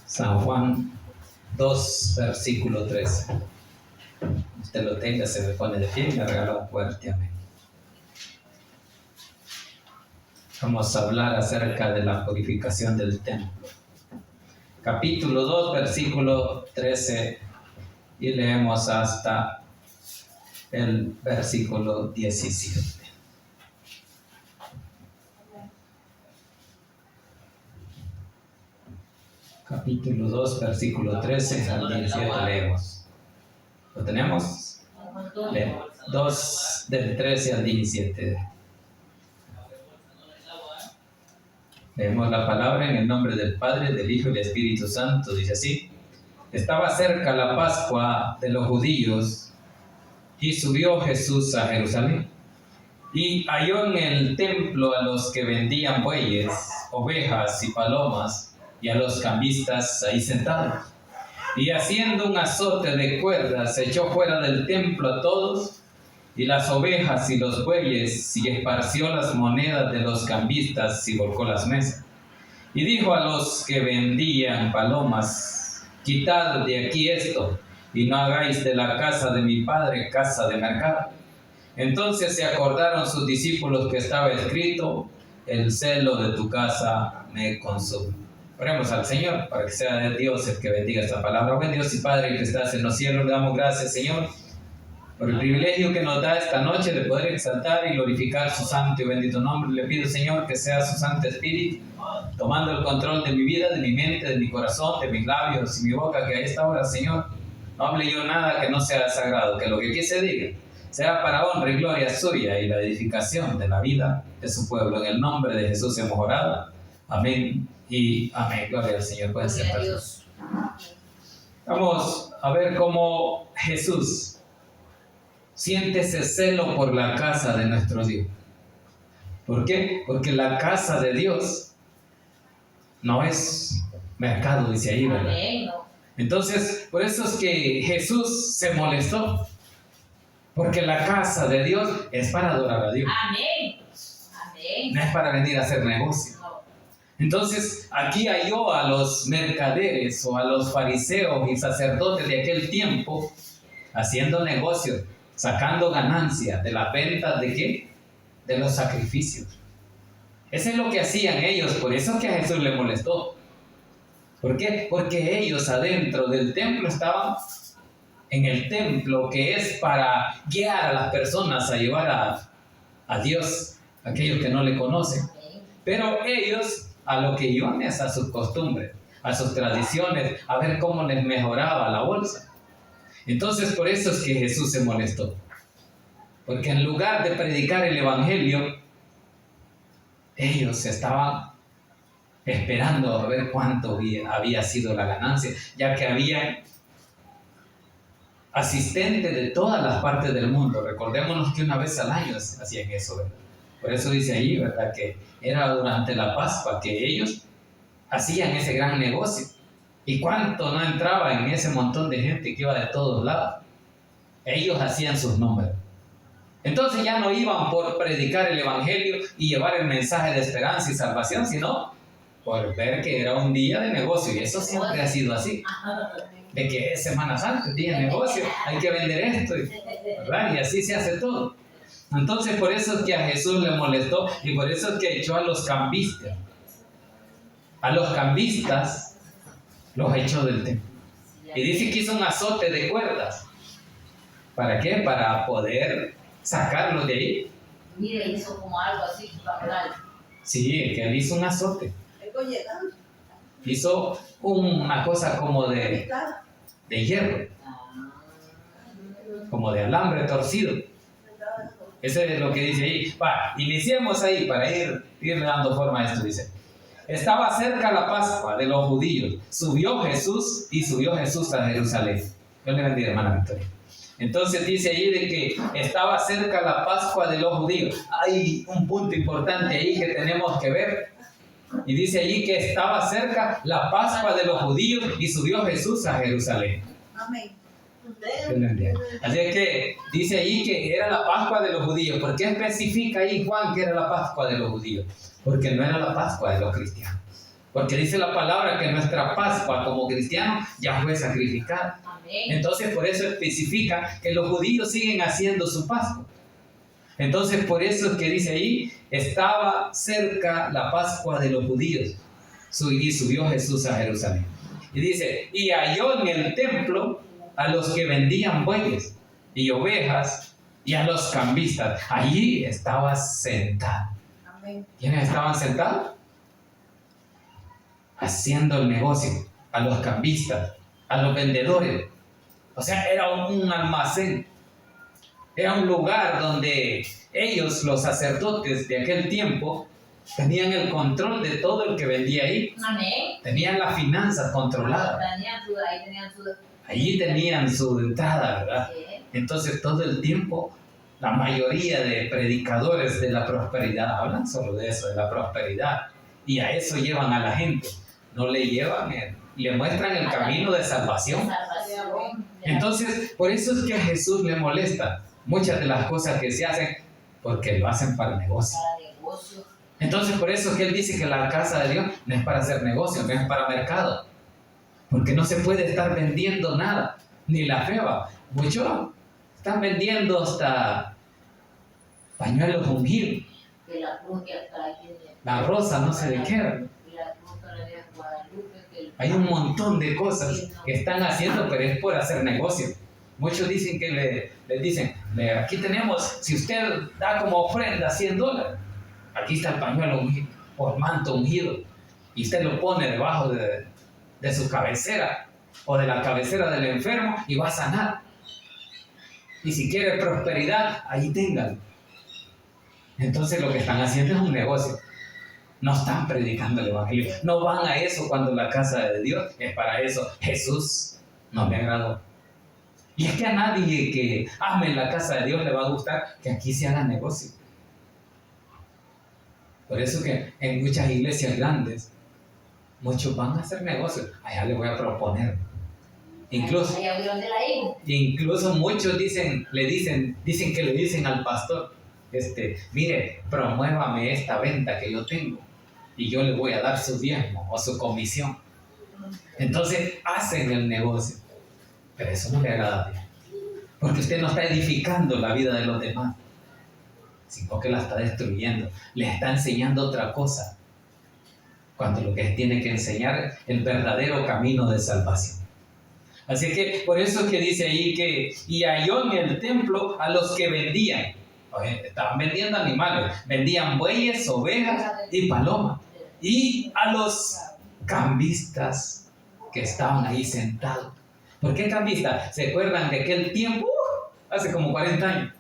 San Juan 2, versículo 13. Usted lo tenga, se me pone de pie y me regala un fuerte amén. Vamos a hablar acerca de la purificación del templo. Capítulo 2, versículo 13, y leemos hasta el versículo 17. Capítulo 2, versículo 13 al 17 leemos. ¿Lo tenemos? 2 del 13 al 17. Leemos la palabra en el nombre del Padre, del Hijo y del Espíritu Santo. Dice así: Estaba cerca la Pascua de los judíos y subió Jesús a Jerusalén. Y halló en el templo a los que vendían bueyes, ovejas y palomas, y a los cambistas ahí sentados. Y haciendo un azote de cuerdas, echó fuera del templo a todos, y las ovejas y los bueyes, y esparció las monedas de los cambistas y volcó las mesas. Y dijo a los que vendían palomas: Quitad de aquí esto, y no hagáis de la casa de mi padre casa de mercado. Entonces se acordaron sus discípulos que estaba escrito: el celo de tu casa me consume. Oremos al Señor para que sea de Dios el que bendiga esta palabra. Buen Dios y Padre que estás en los cielos, le damos gracias, Señor, por el privilegio que nos da esta noche de poder exaltar y glorificar su santo y bendito nombre. Le pido, Señor, que sea su Santo Espíritu tomando el control de mi vida, de mi mente, de mi corazón, de mis labios y mi boca, que a esta hora, Señor, no hable yo nada que no sea sagrado, que lo que aquí se diga sea para honra y gloria suya y la edificación de la vida de su pueblo. En el nombre de Jesús hemos orado. Amén y amén. Gloria al Señor. Pueden sentarse. Vamos a ver cómo Jesús siente ese celo por la casa de nuestro Dios. ¿Por qué? Porque la casa de Dios no es mercado, dice ahí, ¿verdad? Entonces, por eso es que Jesús se molestó. Porque la casa de Dios es para adorar a Dios. Amén. Amén. No es para venir a hacer negocio. Entonces, aquí halló a los mercaderes o a los fariseos y sacerdotes de aquel tiempo haciendo negocios, sacando ganancias de la venta de ¿qué? De los sacrificios. Eso es lo que hacían ellos, por eso es que a Jesús le molestó. ¿Por qué? Porque ellos adentro del templo estaban en el templo, que es para guiar a las personas a llevar a Dios, aquellos que no le conocen. Pero ellos a lo que iban es a sus costumbres, a sus tradiciones, a ver cómo les mejoraba la bolsa. Entonces por eso es que Jesús se molestó. Porque en lugar de predicar el evangelio, ellos estaban esperando a ver cuánto había sido la ganancia, ya que había asistentes de todas las partes del mundo. Recordémonos que una vez al año hacían eso, ¿verdad? Por eso dice ahí, ¿verdad?, que era durante la Pascua que ellos hacían ese gran negocio. ¿Y cuánto no entraba en ese montón de gente que iba de todos lados? Ellos hacían sus números. Entonces ya no iban por predicar el evangelio y llevar el mensaje de esperanza y salvación, sino por ver que era un día de negocio. Y eso siempre ha sido así. De que es Semana Santa, día de negocio, hay que vender esto, ¿verdad? Y así se hace todo. Entonces por eso es que a Jesús le molestó y por eso es que echó a los cambistas. A los cambistas los echó del templo. Y dice que hizo un azote de cuerdas. ¿Para qué? Para poder sacarlos de ahí. Mire, hizo como algo así, supernatural. Sí, que él hizo un azote. Hizo una cosa como de hierro, como de alambre torcido. Eso es lo que dice ahí. Iniciemos ahí para irle dando forma a esto. Dice: estaba cerca la Pascua de los judíos. Subió Jesús a Jerusalén. Dios le bendiga, hermana Victoria. Entonces dice ahí de que estaba cerca la Pascua de los judíos. Hay un punto importante ahí que tenemos que ver. Y dice allí que estaba cerca la Pascua de los judíos y subió Jesús a Jerusalén. Amén. Así es que dice allí que era la Pascua de los judíos. ¿Por qué especifica ahí Juan que era la Pascua de los judíos? Porque no era la Pascua de los cristianos. Porque dice la palabra que nuestra Pascua como cristianos ya fue sacrificada. Amén. Entonces por eso especifica que los judíos siguen haciendo su Pascua. Entonces por eso es que dice ahí, estaba cerca la Pascua de los judíos. Y subió Jesús a Jerusalén. Y dice, y halló en el templo a los que vendían bueyes y ovejas y a los cambistas. Allí estaba sentado. Amén. ¿Quiénes estaban sentados? Haciendo el negocio, a los cambistas, a los vendedores. O sea, era un almacén, era un lugar donde ellos, los sacerdotes de aquel tiempo, tenían el control de todo el que vendía ahí. Amén. Tenían las finanzas controladas. Allí tenían su entrada, ¿verdad? Sí. Entonces todo el tiempo, la mayoría de predicadores de la prosperidad hablan solo de eso, de la prosperidad. Y a eso llevan a la gente. No le llevan, le muestran el camino de salvación. Entonces, por eso es que a Jesús le molesta muchas de las cosas que se hacen, porque lo hacen para negocio. Entonces, por eso es que él dice que la casa de Dios no es para hacer negocio, no es para mercado. Porque no se puede estar vendiendo nada, ni la feba. Muchos están vendiendo hasta pañuelos ungidos. La rosa, no sé de qué. Hay un montón de cosas que están haciendo, pero es por hacer negocio. Muchos dicen que les dicen, aquí tenemos, si usted da como ofrenda $100, aquí está el pañuelo ungido, o el manto ungido, y usted lo pone debajo de su cabecera, o de la cabecera del enfermo, y va a sanar. Y si quiere prosperidad, ahí téngalo. Entonces lo que están haciendo es un negocio. No están predicando el evangelio. No van a eso cuando la casa de Dios es para eso. Jesús no le agradó. Y es que a nadie que ame la casa de Dios le va a gustar que aquí se haga negocio. Por eso que en muchas iglesias grandes, muchos van a hacer negocios. Allá les voy a proponer. Incluso muchos dicen que le dicen al pastor, mire, promuévame esta venta que yo tengo y yo le voy a dar su diezmo o su comisión. Entonces hacen el negocio, pero eso no le agrada a Dios, porque usted no está edificando la vida de los demás, sino que la está destruyendo, le está enseñando otra cosa, cuando lo que tiene que enseñar es el verdadero camino de salvación. Así que por eso es que dice ahí que y halló en el templo a los que vendían. Estaban vendiendo animales, vendían bueyes, ovejas y palomas. Y a los cambistas que estaban ahí sentados. ¿Por qué cambistas? ¿Se acuerdan de aquel tiempo? Hace como 40 años.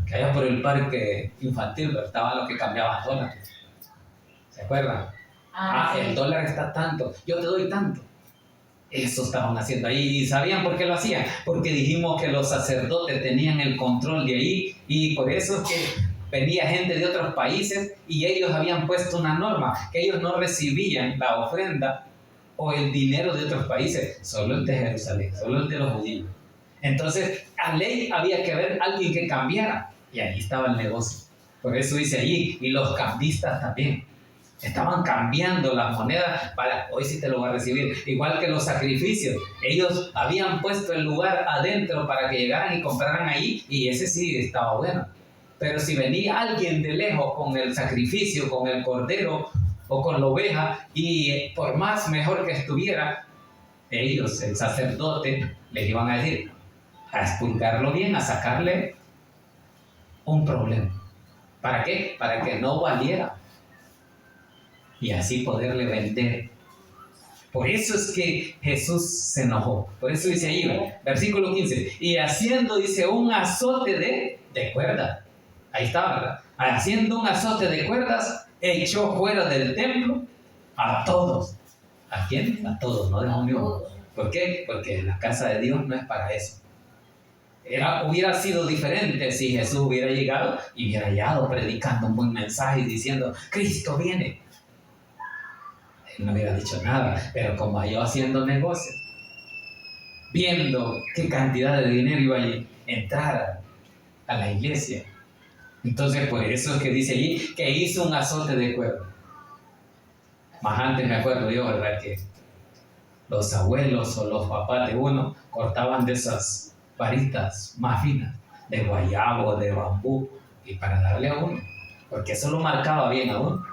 Que allá por el parque infantil estaban los que cambiaban dólares. ¿Se acuerdan? El dólar está tanto, yo te doy tanto. Eso estaban haciendo ahí. ¿Y sabían por qué lo hacían? Porque dijimos que los sacerdotes tenían el control de ahí, y por eso es que venía gente de otros países y ellos habían puesto una norma, que ellos no recibían la ofrenda o el dinero de otros países, solo el de Jerusalén, solo el de los judíos. Entonces, a ley había que haber alguien que cambiara, y ahí estaba el negocio. Por eso dice allí, y los cambistas también. Estaban cambiando las monedas para, hoy sí te lo va a recibir. Igual que los sacrificios. Ellos habían puesto el lugar adentro para que llegaran y compraran ahí, y ese sí estaba bueno. Pero si venía alguien de lejos con el sacrificio, con el cordero o con la oveja, y por más mejor que estuviera, ellos, el sacerdote, les iban a decir, a expurgarlo bien, a sacarle un problema. ¿Para qué? Para que no valiera. Y así poderle vender. Por eso es que Jesús se enojó. Por eso dice ahí, versículo 15, y haciendo, dice, un azote de cuerdas. Ahí está, ¿verdad? Haciendo un azote de cuerdas, echó fuera del templo a todos. ¿A quién? A todos, no dejó ni uno. ¿Por qué? Porque la casa de Dios no es para eso. Hubiera sido diferente si Jesús hubiera llegado y hubiera hallado predicando un buen mensaje y diciendo, Cristo viene. No hubiera dicho nada, pero como yo haciendo negocio, viendo qué cantidad de dinero iba a entrar a la iglesia, entonces por eso es que dice allí que hizo un azote de cuerda. Más antes me acuerdo yo, ¿verdad? Que los abuelos o los papás de uno cortaban de esas varitas más finas, de guayabo, de bambú, y para darle a uno, porque eso lo marcaba bien a uno.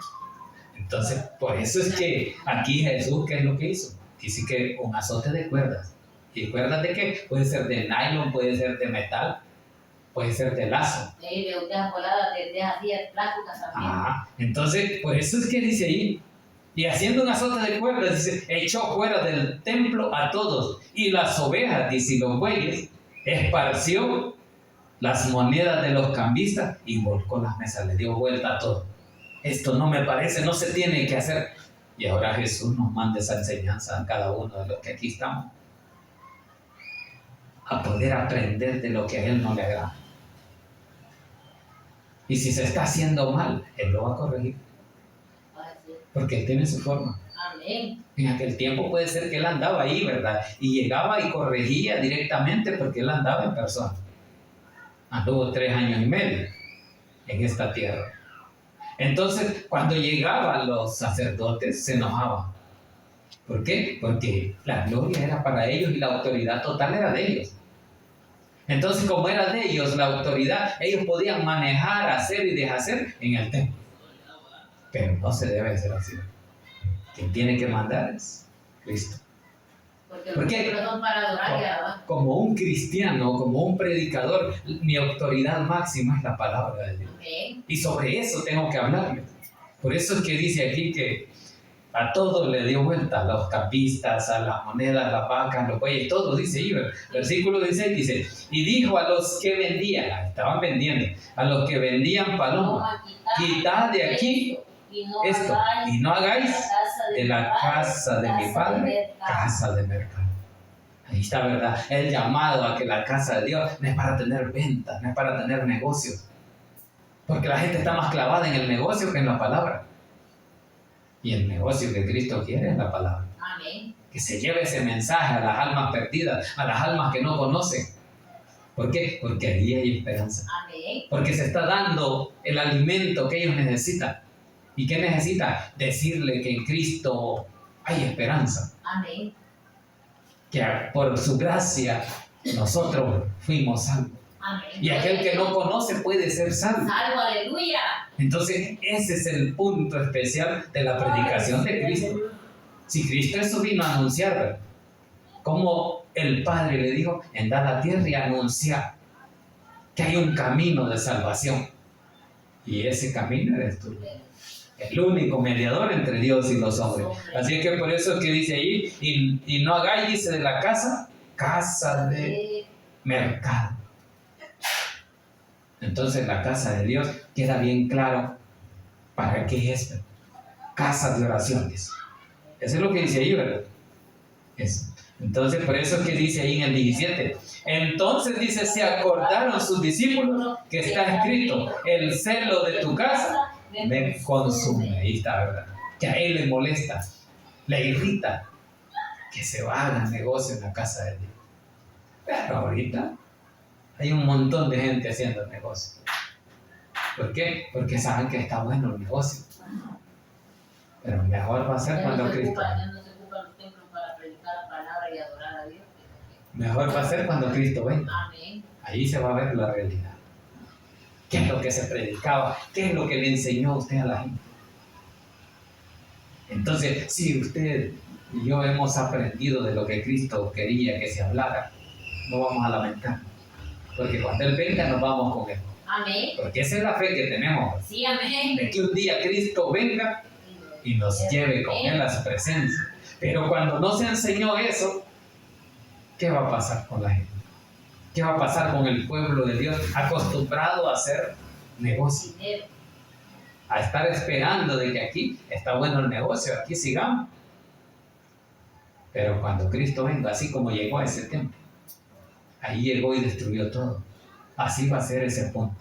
Entonces, por eso es que aquí Jesús, ¿qué es lo que hizo? Dice que un azote de cuerdas. ¿Y cuerdas de qué? Puede ser de nylon, puede ser de metal, puede ser de lazo. De ustedes coladas, de así plásticas también. Entonces, por eso es que dice ahí, y haciendo un azote de cuerdas, dice, echó fuera del templo a todos, y las ovejas, dice, y los bueyes, esparció las monedas de los cambistas y volcó las mesas, le dio vuelta a todo. Esto no me parece, no se tiene que hacer. Y ahora Jesús nos manda esa enseñanza a cada uno de los que aquí estamos, a poder aprender de lo que a Él no le agrada. Y si se está haciendo mal, Él lo va a corregir. Porque Él tiene su forma. Amén. En aquel tiempo puede ser que Él andaba ahí, ¿verdad? Y llegaba y corregía directamente porque Él andaba en persona. Anduvo 3 años y medio en esta tierra. Entonces, cuando llegaban los sacerdotes, se enojaban. ¿Por qué? Porque la gloria era para ellos y la autoridad total era de ellos. Entonces, como era de ellos la autoridad, ellos podían manejar, hacer y deshacer en el templo. Pero no se debe hacer así. Quien tiene que mandar es Cristo. Porque los son para adorar y alabar. Como un cristiano, como un predicador, mi autoridad máxima es la palabra de Dios. Amén. Y sobre eso tengo que hablarle. Por eso es que dice aquí que a todo le dio vuelta, a los capistas, a las monedas, las vacas, los bueyes, todo dice ahí, versículo 16 dice, y dijo a los que vendían, estaban vendiendo, a los que vendían palomas, quitad de aquí esto, y no hagáis de la casa de mi padre casa de mercado. Ahí está, ¿verdad? El llamado a que la casa de Dios no es para tener ventas, no es para tener negocios, porque la gente está más clavada en el negocio que en la palabra. Y el negocio que Cristo quiere es la palabra. Amén. Que se lleve ese mensaje a las almas perdidas, a las almas que no conocen. ¿Por qué? Porque allí hay esperanza. Amén. Porque se está dando el alimento que ellos necesitan. ¿Y qué necesita? Decirle que en Cristo hay esperanza. Amén. Que por su gracia nosotros fuimos salvos. Amén. Y aquel que no conoce puede ser salvo. Salvo, aleluya. Entonces, ese es el punto especial de la predicación de Cristo. Si Cristo eso vino a anunciar, ¿verdad? Como el Padre le dijo, anda a la tierra y anunciar que hay un camino de salvación. Y ese camino eres tú. El único mediador entre Dios y los hombres. Así que por eso es que dice ahí, y no hagáis, dice, de la casa de mercado. Entonces la casa de Dios queda bien claro para qué es. Casa de oraciones. Eso es lo que dice ahí, ¿verdad? Eso. Entonces por eso es que dice ahí en el 17. Entonces dice, se acordaron sus discípulos que está escrito, el celo de tu casa me consume. Ahí está, ¿verdad? Que a él le molesta, le irrita que se haga negocio en la casa de Dios. Pero ahorita hay un montón de gente haciendo negocio. ¿Por qué? Porque saben que está bueno el negocio. Pero mejor va a ser cuando Cristo venga. No se ocupan los templos para predicar la palabra y adorar a Dios. Mejor va a ser cuando Cristo venga. Amén. Ahí se va a ver la realidad. ¿Qué es lo que se predicaba? ¿Qué es lo que le enseñó a usted a la gente? Entonces, si usted y yo hemos aprendido de lo que Cristo quería que se hablara, no vamos a lamentar. Porque cuando Él venga nos vamos con Él. Amén. Porque esa es la fe que tenemos. Sí, amén. De que un día Cristo venga y nos lleve con Él a su presencia. Pero cuando no se enseñó eso, ¿qué va a pasar con la gente? ¿Qué va a pasar con el pueblo de Dios acostumbrado a hacer negocio? A estar esperando de que aquí está bueno el negocio, aquí sigamos. Pero cuando Cristo venga, así como llegó a ese templo, ahí llegó y destruyó todo. Así va a ser ese punto.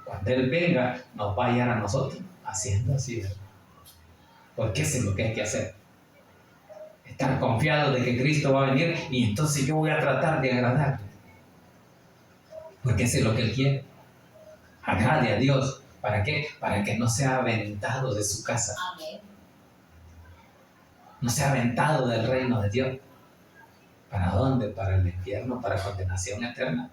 Cuando Él venga, nos va a hallar a nosotros haciendo así. Porque eso es lo que hay que hacer. Estar confiado de que Cristo va a venir y entonces yo voy a tratar de agradarle. Porque eso es lo que Él quiere. Agrade a Dios. ¿Para qué? Para que no sea aventado de su casa. Amén. no se ha aventado del reino de Dios. ¿Para dónde? Para el infierno, para condenación eterna.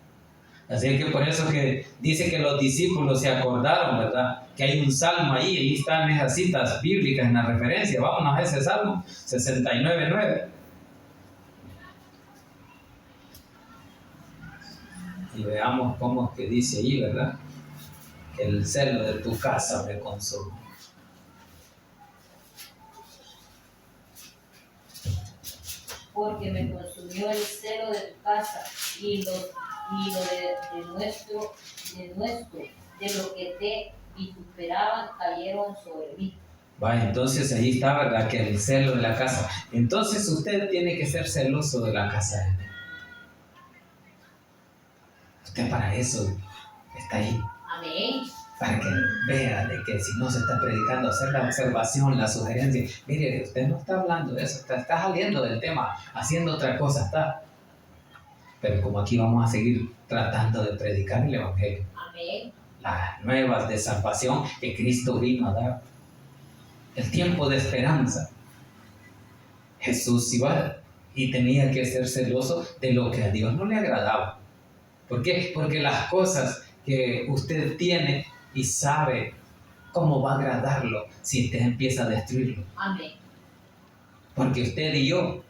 Así que por eso que dice que los discípulos se acordaron, ¿verdad? Que hay un salmo ahí están esas citas bíblicas en la referencia. Vámonos a ese salmo, 69:9. Y veamos cómo es que dice ahí, ¿verdad? Que el celo de tu casa me consume. Porque me consumió el celo de tu casa y lo de lo que te vituperaban cayeron sobre mí. Va, entonces ahí está, ¿verdad? Que el celo de la casa. Entonces usted tiene que ser celoso de la casa de Dios. Usted para eso está ahí. Amén. Para que vea de que si no se está predicando, hacer la observación, la sugerencia. Mire, usted no está hablando de eso, está saliendo del tema, haciendo otra cosa, está. Pero como aquí vamos a seguir tratando de predicar el Evangelio. Amén. Las nuevas de salvación que Cristo vino a dar. El tiempo de esperanza. Jesús iba y tenía que ser celoso de lo que a Dios no le agradaba. ¿Por qué? Porque las cosas que usted tiene y sabe cómo va a agradarlo si usted empieza a destruirlo. Amén. Porque usted y yo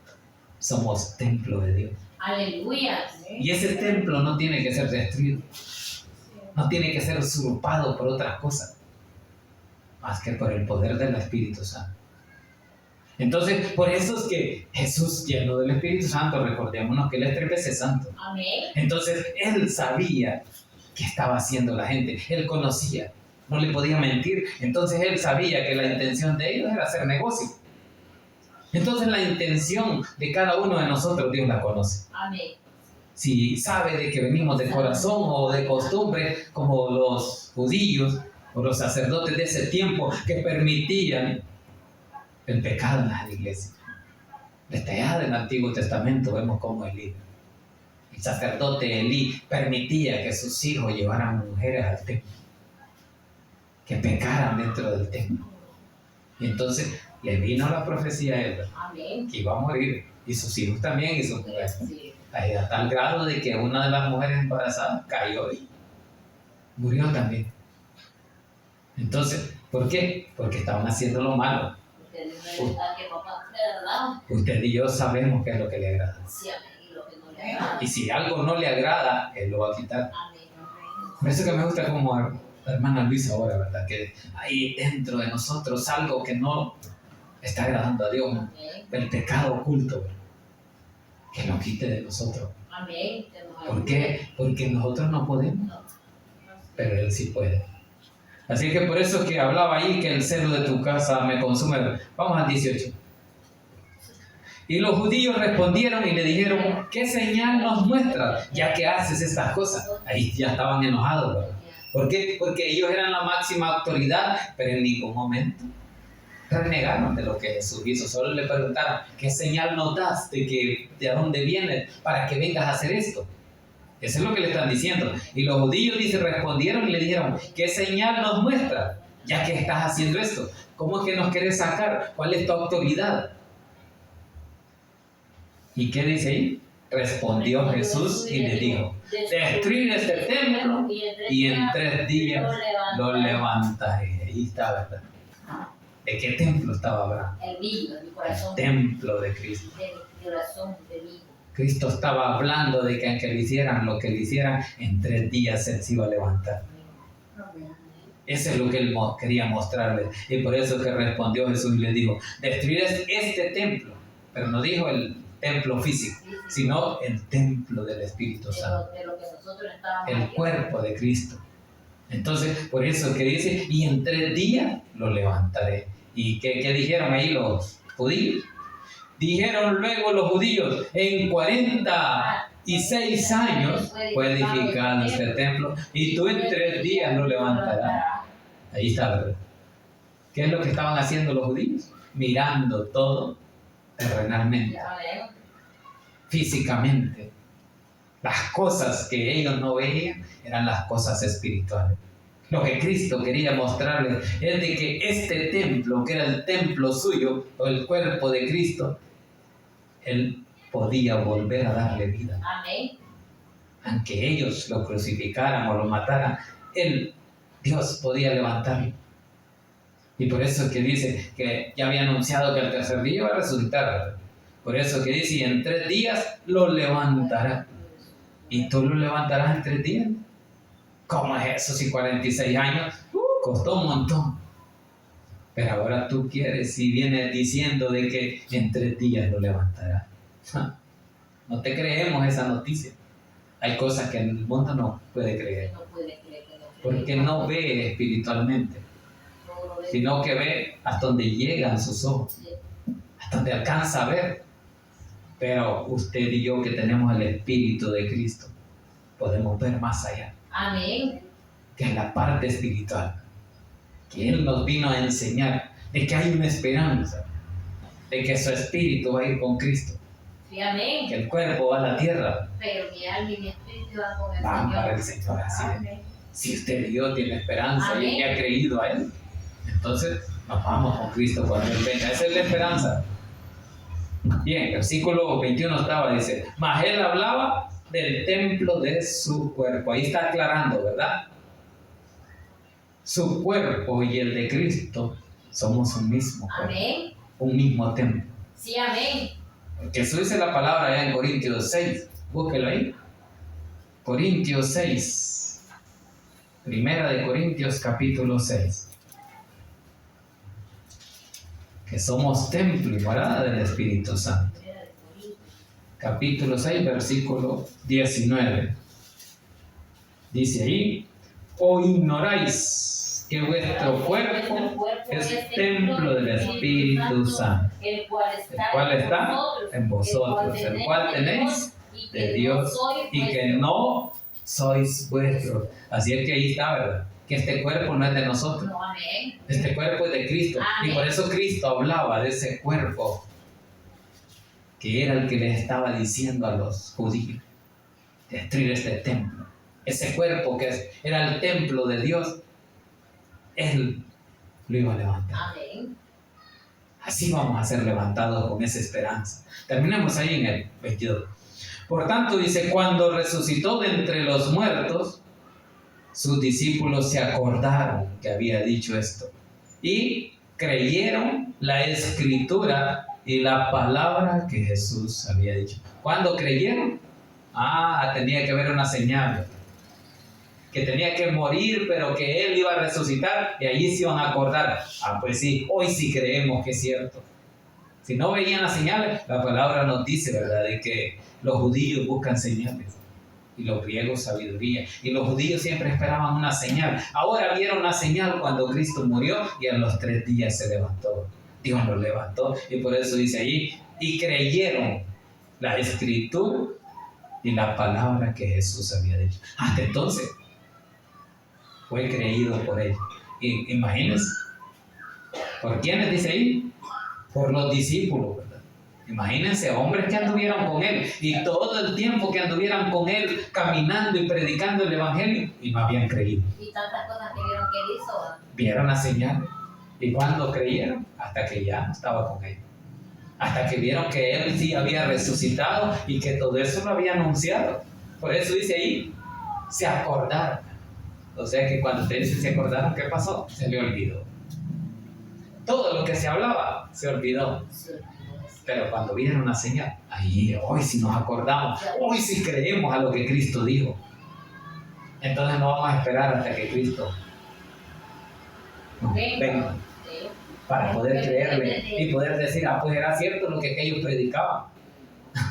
somos templo de Dios. Aleluya. Y ese templo no tiene que ser destruido. No tiene que ser usurpado por otras cosas. Más que por el poder del Espíritu Santo. Entonces, por eso es que Jesús, lleno del Espíritu Santo, recordémonos que Él es 3 veces santo. Amén. Entonces, Él sabía qué estaba haciendo la gente. Él conocía. No le podía mentir. Entonces, Él sabía que la intención de ellos era hacer negocio. Entonces, la intención de cada uno de nosotros, Dios la conoce. Amén. Si sabe de que venimos de corazón o de costumbre, como los judíos o los sacerdotes de ese tiempo que permitían el pecado en las iglesias. Desde allá del Antiguo Testamento vemos cómo el sacerdote Elí permitía que sus hijos llevaran mujeres al templo, que pecaran dentro del templo. Y entonces le vino la profecía a él, Amén. que iba a morir, y sus hijos también, y sus mujeres. Sí. A tal grado de que una de las mujeres embarazadas cayó y murió también. Entonces, ¿por qué? Porque estaban haciendo lo malo. Usted y yo sabemos qué es lo que le agrada. Sí, amén. Y lo que no le agrada. Y si algo no le agrada, Él lo va a quitar. Amén. Por eso que me gusta como la hermana Luisa ahora, ¿verdad? Que hay dentro de nosotros algo que no está agradando a Dios. Amén. El pecado oculto, ¿verdad? Que lo quite de nosotros. Amén. ¿Por qué? Porque nosotros no podemos, pero Él sí puede. Así que por eso que hablaba ahí que el celo de tu casa me consume. Vamos al 18. Y los judíos respondieron y le dijeron, ¿qué señal nos muestras ya que haces estas cosas? Ahí ya estaban enojados, ¿verdad? ¿Por qué? Porque ellos eran la máxima autoridad, pero en ningún momento renegaron de lo que Jesús hizo. Solo le preguntaron, ¿qué señal nos das de dónde vienes para que vengas a hacer esto? Eso es lo que le están diciendo. Y los judíos respondieron y le dijeron, ¿qué señal nos muestra ya que estás haciendo esto? ¿Cómo es que nos quieres sacar? ¿Cuál es tu autoridad? ¿Y qué dice ahí? Respondió Jesús y le dijo, destruir este templo y en 3 días lo levantaré. Ahí está, ¿verdad? ¿De qué templo estaba hablando? El mío, de mi corazón. El templo de Cristo. De mi corazón, de mí. Cristo estaba hablando de que aunque le hicieran lo que le hicieran, en 3 días Él se iba a levantar. Eso es lo que Él quería mostrarles. Y por eso que respondió Jesús y le dijo, destruir este templo. Pero no dijo el templo físico, sino el templo del Espíritu Santo. De lo que nosotros estábamos El cuerpo de Cristo. Entonces, por eso que dice, y en 3 días lo levantaré. ¿Y qué dijeron ahí los judíos? Dijeron luego los judíos, en 46 años fue edificado este templo y tú en 3 días lo levantarás. Ahí está, ¿verdad? ¿Qué es lo que estaban haciendo los judíos? Mirando todo terrenalmente, físicamente. Las cosas que ellos no veían eran las cosas espirituales. Lo que Cristo quería mostrarles es de que este templo, que era el templo suyo, o el cuerpo de Cristo, Él podía volver a darle vida. Amén. Aunque ellos lo crucificaran o lo mataran, Dios podía levantarlo. Y por eso es que dice que ya había anunciado que el tercer día iba a resucitar. Por eso que dice, y en 3 días lo levantará. ¿Y tú lo levantarás en 3 días? ¿Cómo es eso si 46 años? Costó un montón. Pero ahora tú quieres y vienes diciendo de que en 3 días lo levantará. No te creemos esa noticia. Hay cosas que el mundo no puede creer. No puede creer que no cree. Porque no ve espiritualmente, sino que ve hasta donde llegan sus ojos, hasta donde alcanza a ver. Pero usted y yo, que tenemos el Espíritu de Cristo, podemos ver más allá. Amén. Que es la parte espiritual, que Él nos vino a enseñar de que hay una esperanza, de que su espíritu va a ir con Cristo, Sí, amén. que el cuerpo va a la tierra, Pero mi alma y mi espíritu van con el van Señor. para el Señor. Así es. Amén. Si usted y yo tiene esperanza Amén. y ha creído a Él, entonces nos vamos con Cristo cuando Él venga. Esa es la esperanza. Bien, versículo 21 dice, mas Él hablaba del templo de su cuerpo. Ahí está aclarando, ¿verdad? Su cuerpo y el de Cristo somos un mismo cuerpo, Amén. un mismo templo. Sí, amén. Porque eso dice la palabra allá en Corintios 6. Búsquelo ahí. Corintios 6. Primera de Corintios capítulo 6. Que somos templo y morada del Espíritu Santo. Capítulo 6, versículo 19. Dice ahí, ¿o ignoráis que vuestro cuerpo es templo del Espíritu Santo, el cual está en vosotros, el cual tenéis de Dios y que no sois vuestros? Así es que ahí está, ¿verdad? Que este cuerpo no es de nosotros. No, amén. Este cuerpo es de Cristo. Amén. Y por eso Cristo hablaba de ese cuerpo, que era el que les estaba diciendo a los judíos: destruir este templo. Ese cuerpo que era el templo de Dios, Él lo iba a levantar. Amén. Así vamos a ser levantados con esa esperanza. Terminemos ahí en el 22. Por tanto, dice, cuando resucitó de entre los muertos, sus discípulos se acordaron que había dicho esto y creyeron la escritura y la palabra que Jesús había dicho. ¿Cuándo creyeron? Tenía que haber una señal, que tenía que morir, pero que Él iba a resucitar, y allí se iban a acordar. Pues sí, hoy sí creemos que es cierto. Si no veían las señales, la palabra nos dice, ¿verdad?, de que los judíos buscan señales y los griegos sabiduría, y los judíos siempre esperaban una señal. Ahora vieron una señal cuando Cristo murió y a los 3 días se levantó. Dios lo levantó, y por eso dice allí, y creyeron la escritura y la palabra que Jesús había dicho. Hasta entonces fue creído por ellos. Y imagínense, ¿por quiénes dice ahí? Por los discípulos, ¿verdad? Imagínense, hombres que anduvieron con Él, y todo el tiempo que anduvieran con Él, caminando y predicando el Evangelio, y no habían creído. Y tantas cosas que vieron que Él hizo. Vieron las señales. ¿Y cuando creyeron? Hasta que ya no estaba con Él. Hasta que vieron que Él sí había resucitado y que todo eso lo había anunciado. Por eso dice ahí, se acordaron. O sea que cuando ustedes se acordaron, ¿qué pasó? Se le olvidó. Todo lo que se hablaba se olvidó. Pero cuando vieron una señal, ahí, hoy sí nos acordamos, hoy sí creemos a lo que Cristo dijo. Entonces no vamos a esperar hasta que Cristo venga para poder creerle y poder decir, pues era cierto lo que aquellos predicaban.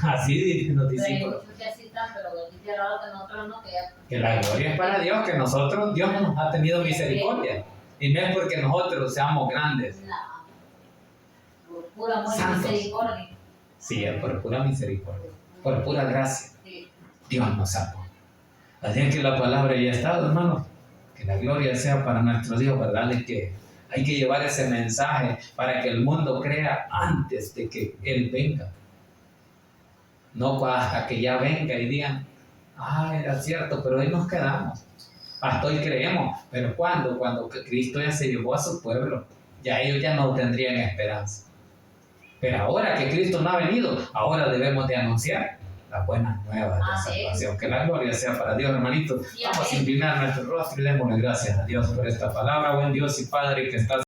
Así dicen los discípulos. Que la gloria es para Dios, que nosotros, Dios nos ha tenido misericordia. Y no es porque nosotros seamos grandes. Por pura amor y misericordia. Sí, es por pura misericordia, por pura gracia. Sí. Dios nos salvó. Así es que la palabra ya está, hermanos. Que la gloria sea para nuestro Dios, ¿verdad? Es que hay que llevar ese mensaje para que el mundo crea antes de que Él venga. No hasta que ya venga y digan, era cierto, pero ahí nos quedamos. Hasta hoy creemos, pero cuando Cristo ya se llevó a su pueblo, ya ellos ya no tendrían esperanza. Pero ahora que Cristo no ha venido, ahora debemos de anunciar las buenas nuevas de salvación. Que la gloria sea para Dios, hermanitos. Vamos a inclinar nuestro rostro y démosle gracias a Dios por esta palabra. Buen Dios y Padre que estás